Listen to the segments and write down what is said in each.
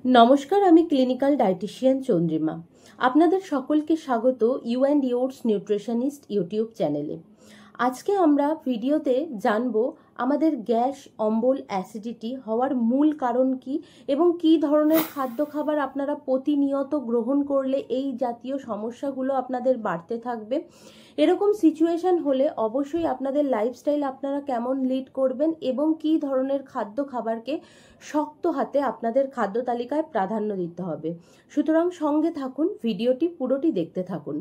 নমস্কার, আমি clinical dietician Chandrima. আপনাদের সকলকে স্বাগত you and yours nutritionist YouTube চ্যানেলে। আজকে আমরা ভিডিওতে জানবো আমাদের গ্যাস, অম্বল, অ্যাসিডিটি হওয়ার মূল কারণ কি এবং কী ধরনের খাদ্য খাবার আপনারা প্রতিনিয়ত গ্রহণ করলে এই জাতীয় সমস্যাগুলো আপনাদের বাড়তে থাকবে। এরকম সিচুয়েশন হলে অবশ্যই আপনাদের লাইফস্টাইল আপনারা কেমন লিড করবেন এবং কী ধরনের খাদ্য খাবারকে শক্ত হাতে আপনাদের খাদ্য তালিকায় প্রাধান্য দিতে হবে। সুতরাং সঙ্গে থাকুন, ভিডিওটি পুরোটি দেখতে থাকুন।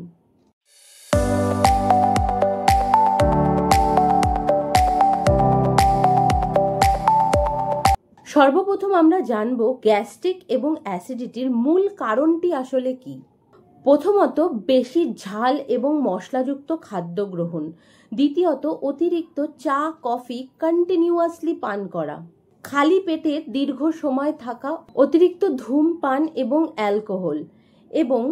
সর্বপ্রথম আমরা জানব গ্যাস্ট্রিক এবং অ্যাসিডিটির মূল কারণটি আসলে কি। প্রথমত, বেশি ঝাল এবং মশলাযুক্ত খাদ্য গ্রহণ। দ্বিতীয়ত, অতিরিক্ত চা, কফি কন্টিনিউয়াসলি পান করা। খালি পেটে দীর্ঘ সময় থাকা, অতিরিক্ত ধূমপান এবং অ্যালকোহল, এবং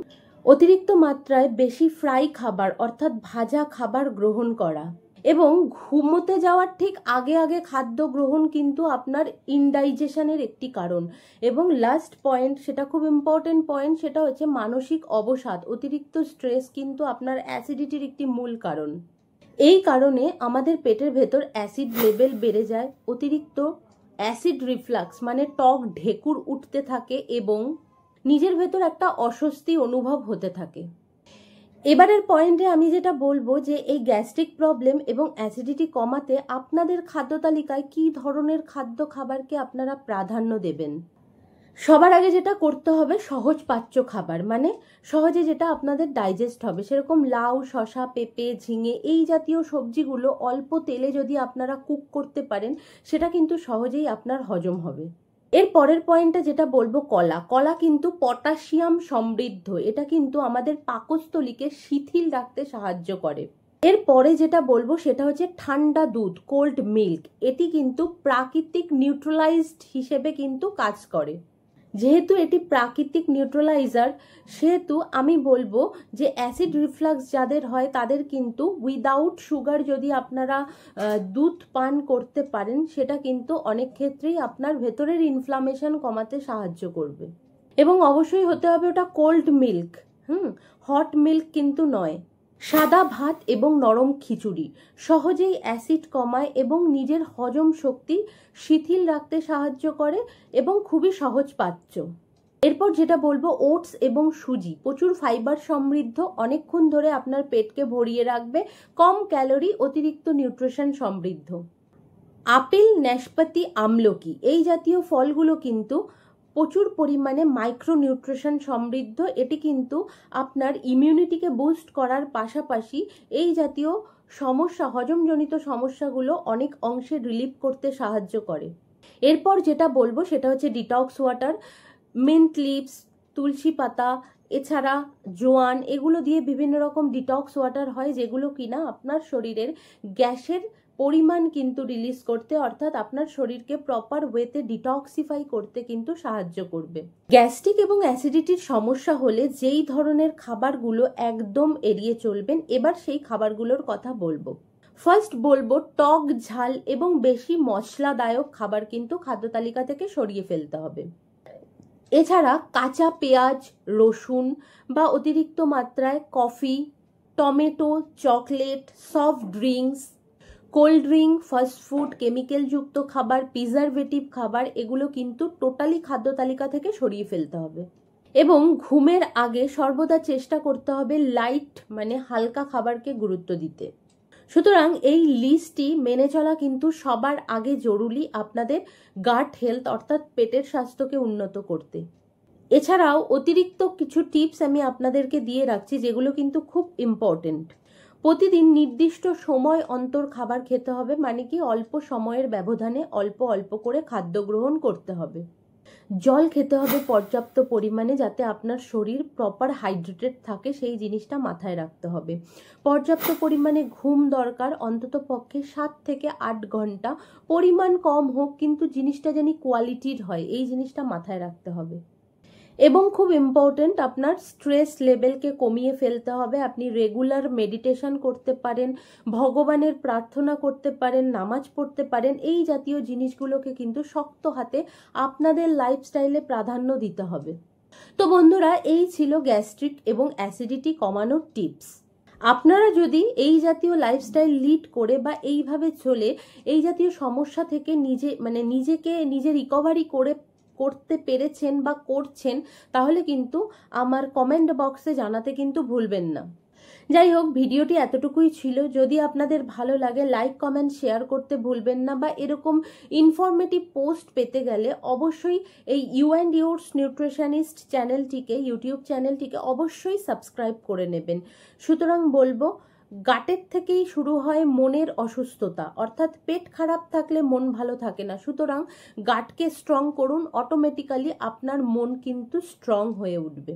অতিরিক্ত মাত্রায় বেশি ফ্রাই খাবার অর্থাৎ ভাজা খাবার গ্রহণ করা, এবং ঘুমোতে যাওয়ার ঠিক আগে আগে খাদ্য গ্রহণ কিন্তু আপনার ইনডাইজেশনের একটি কারণ। এবং লাস্ট পয়েন্ট, সেটা খুব ইম্পর্টেন্ট পয়েন্ট, সেটা হচ্ছে মানসিক অবসাদ, অতিরিক্ত স্ট্রেস কিন্তু আপনার অ্যাসিডিটির একটি মূল কারণ। এই কারণে আমাদের পেটের ভেতর অ্যাসিড লেভেল বেড়ে যায়, অতিরিক্ত অ্যাসিড রিফ্লাক্স মানে টক ঢেকুর উঠতে থাকে এবং নিজের ভেতর একটা অস্বস্তি অনুভব হতে থাকে। এবারের পয়েন্টে আমি যেটা বলবো যে এই গ্যাস্ট্রিক প্রবলেম এবং অ্যাসিডিটি কমাতে আপনাদের খাদ্য তালিকায় কী ধরনের খাদ্য খাবারকে আপনারা প্রাধান্য দেবেন। সবার আগে যেটা করতে হবে, সহজ পাচ্য খাবার, মানে সহজে যেটা আপনাদের ডাইজেস্ট হবে, সেরকম লাউ, শসা, পেঁপে, ঝিঙে এই জাতীয় সবজিগুলো অল্প তেলে যদি আপনারা কুক করতে পারেন, সেটা কিন্তু সহজেই আপনার হজম হবে। এর পরের পয়েন্টটা যেটা বলবো, কলা কিন্তু পটাশিয়াম সমৃদ্ধ, এটা কিন্তু আমাদের পাকস্থলীকে শিথিল রাখতে সাহায্য করে। এরপরে যেটা বলবো সেটা হচ্ছে ঠান্ডা দুধ, কোল্ড মিল্ক, এটি কিন্তু প্রাকৃতিক নিউট্রালাইজড হিসেবে কিন্তু কাজ করে। যেহেতু এটি প্রাকৃতিক নিউট্রালাইজার, সেহেতু আমি বলবো যে অ্যাসিড রিফ্লাক্স যাদের হয় তাদের কিন্তু উইদাউট সুগার যদি আপনারা দুধ পান করতে পারেন, সেটা কিন্তু অনেক ক্ষেত্রেই আপনার ভেতরের ইনফ্লামেশন কমাতে সাহায্য করবে। এবং অবশ্যই হতে হবে ওটা কোল্ড মিল্ক, হট মিল্ক কিন্তু নয়। সাদা ভাত এবং নরম খিচুড়ি সহজেই অ্যাসিড কমায় এবং নিজের হজম শক্তি শিথিল রাখতে সাহায্য করে এবং খুবই সহজ পাচ্য। এরপর যেটা বলবো, ওটস এবং সুজি প্রচুর ফাইবার সমৃদ্ধ, অনেকক্ষণ ধরে আপনার পেটকে ভরিয়ে রাখবে, কম ক্যালোরি, অতিরিক্ত নিউট্রিশন সমৃদ্ধ। আপেল, নাশপাতি, আমলকি এই জাতীয় ফলগুলো কিন্তু প্রচুর পরিমাণে মাইক্রো নিউট্রিশন সমৃদ্ধ। এটি কিন্তু আপনার ইমিউনিটিকে বুস্ট করার পাশাপাশি এই জাতীয় সমস্যা, হজমজনিত সমস্যাগুলো অনেক অংশে রিলিভ করতে সাহায্য করে। এরপর যেটা বলবো সেটা হচ্ছে ডিটক্স ওয়াটার, মিন্ট লিভস, তুলসী পাতা, এছাড়া জোয়ান, এগুলো দিয়ে বিভিন্ন রকম ডিটক্স ওয়াটার হয়, যেগুলো কিনা আপনার শরীরের গ্যাসের পরিমাণ কিন্তু রিলিজ করতে, অর্থাৎ আপনার শরীরকে প্রপার ওয়েতে ডিটক্সিফাই করতে কিন্তু সাহায্য করবে। গ্যাস্ট্রিক এবং অ্যাসিডিটির সমস্যা হলে যেই ধরনের খাবারগুলো একদম এড়িয়ে চলবেন, এবার সেই খাবারগুলোর কথা বলবো। ফার্স্ট বলবো, টক, ঝাল এবং বেশি মশলাদায়ক খাবার কিন্তু খাদ্য তালিকা থেকে সরিয়ে ফেলতে হবে। এছাড়া কাঁচা পেঁয়াজ, রসুন বা অতিরিক্ত মাত্রায় coffee, tomato, chocolate, soft drinks, cold drink, fast food, কেমিক্যালযুক্ত খাবার, প্রিজারভেটিভ খাবার, এগুলো কিন্তু টোটালি খাদ্য তালিকা থেকে সরিয়ে ফেলতে হবে। এবং ঘুমের আগে সর্বদা চেষ্টা করতে হবে লাইট মানে হালকা খাবারকে গুরুত্ব দিতে। সুতরাং এই লিস্টটি মেনে চলা কিন্তু সবার আগে জরুরি আপনাদের গাট হেলথ অর্থাৎ পেটের স্বাস্থ্যকে উন্নত করতে। এছাড়াও অতিরিক্ত কিছু টিপস আমি আপনাদেরকে দিয়ে রাখছি, যেগুলো কিন্তু খুব ইম্পর্টেন্ট। প্রতিদিন নির্দিষ্ট সময় অন্তর খাবার খেতে হবে, মানে কি অল্প সময়ের ব্যবধানে অল্প অল্প করে খাদ্য গ্রহণ করতে হবে। জল খেতে হবে পর্যাপ্ত পরিমাণে, যাতে আপনার শরীর প্রপার হাইড্রেটেড থাকে, সেই জিনিসটা মাথায় রাখতে হবে। পর্যাপ্ত পরিমাণে ঘুম দরকার, অন্তত পক্ষে 7 থেকে 8 ঘন্টা, পরিমাণ কম হোক কিন্তু জিনিসটা যেন কোয়ালিটির হয়, এই জিনিসটা মাথায় রাখতে হবে। এবং খুব ইম্পর্টেন্ট, আপনার স্ট্রেস লেভেলকে কমিয়ে ফেলতে হবে। আপনি রেগুলার মেডিটেশন করতে পারেন, ভগবানের প্রার্থনা করতে পারেন, নামাজ পড়তে পারেন। এই জাতীয় জিনিসগুলোকে কিন্তু শক্ত হাতে আপনাদের লাইফস্টাইলে প্রাধান্য দিতে হবে। তো বন্ধুরা, এই ছিল গ্যাস্ট্রিক এবং অ্যাসিডিটি কমানোর টিপস। আপনারা যদি এই জাতীয় লাইফস্টাইল লিড করে বা এইভাবে চলে এই জাতীয় সমস্যা থেকে নিজে রিকভারি করতে পেরেছেন বা করছেন, তাহলে কিন্তু আমার কমেন্ট বক্সে জানাতে কিন্তু ভুলবেন না। যাই হোক, ভিডিওটি এতটুকুই ছিল। যদি আপনাদের ভালো লাগে লাইক কমেন্ট শেয়ার করতে ভুলবেন না, বা এরকম ইনফরমেটিভ পোস্ট পেতে গেলে অবশ্যই এই ইউ অ্যান্ড ইউরস নিউট্রিশনিস্ট চ্যানেলটিকে, ইউটিউব চ্যানেলটিকে অবশ্যই সাবস্ক্রাইব করে নেবেন। সুতরাং বলবো, গাটের থেকেই শুরু হয় মনের অসুস্থতা, অর্থাৎ পেট খারাপ থাকলে মন ভালো থাকে না। সুতরাং গাটকে স্ট্রং করুন, অটোমেটিক্যালি আপনার মন কিন্তু স্ট্রং হয়ে উঠবে।